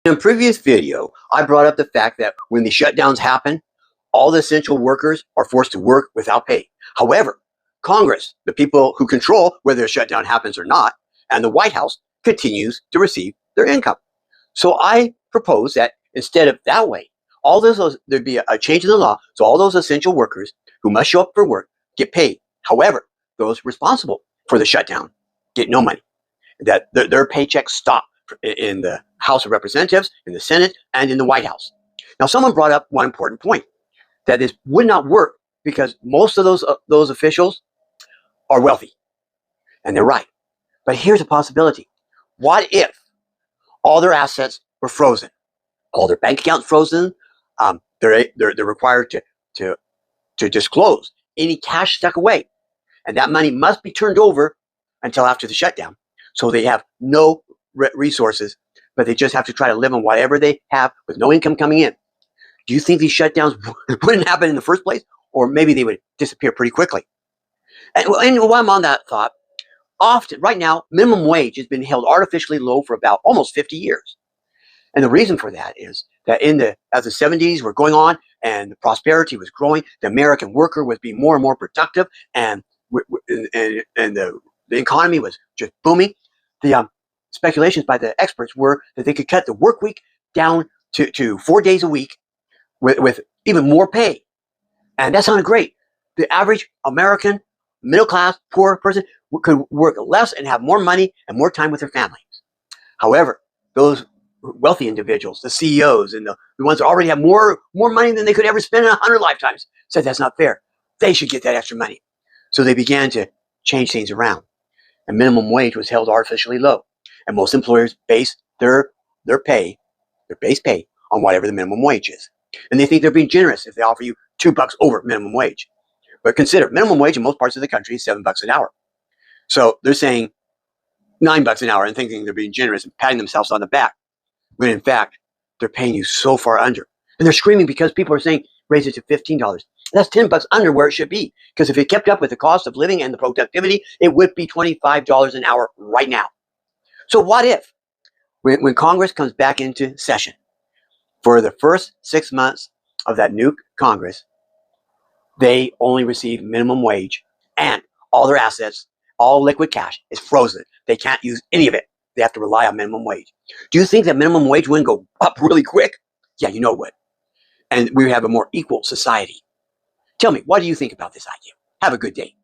In a previous video, I brought up the fact that when the shutdowns happen, all the essential workers are forced to work without pay. However, Congress, the people who control whether a shutdown happens or not, and the White House continues to receive their income. So I propose that instead of that way, there'd be a change in the law, so all those essential workers who must show up for work get paid. However, those responsible for the shutdown get no money. That their paychecks stop in the House of Representatives, in the Senate, and in the White House. Now, someone brought up one important point, that this would not work because most of those officials are wealthy, and they're right. But here's a possibility. What if all their assets were frozen, all their bank accounts frozen? They're required to disclose any cash stuck away, and that money must be turned over until after the shutdown. So they have no resources, but they just have to try to live on whatever they have with no income coming in. Do you think these shutdowns wouldn't happen in the first place? Or maybe they would disappear pretty quickly? And while I'm on that thought, often, right now, minimum wage has been held artificially low for about almost 50 years. And the reason for that is that as the 70s were going on and the prosperity was growing, the American worker was being more and more productive, and the economy was just booming. The speculations by the experts were that they could cut the work week down to 4 days a week with even more pay. And that sounded great. The average American, middle class, poor person could work less and have more money and more time with their families. However, those wealthy individuals, the CEOs and the ones that already have more money than they could ever spend in 100 lifetimes, said that's not fair. They should get that extra money. So they began to change things around. And minimum wage was held artificially low. And most employers base their base pay on whatever the minimum wage is. And they think they're being generous if they offer you $2 over minimum wage. But consider, minimum wage in most parts of the country is $7 an hour. So they're saying $9 an hour and thinking they're being generous and patting themselves on the back, when in fact, they're paying you so far under. And they're screaming because people are saying, raise it to $15. That's $10 under where it should be. Because if it kept up with the cost of living and the productivity, it would be $25 an hour right now. So what if, when Congress comes back into session, for the first 6 months of that new Congress, they only receive minimum wage and all their assets, all liquid cash, is frozen. They can't use any of it. They have to rely on minimum wage. Do you think that minimum wage wouldn't go up really quick? Yeah, you know it would. And we have a more equal society. Tell me, what do you think about this idea? Have a good day.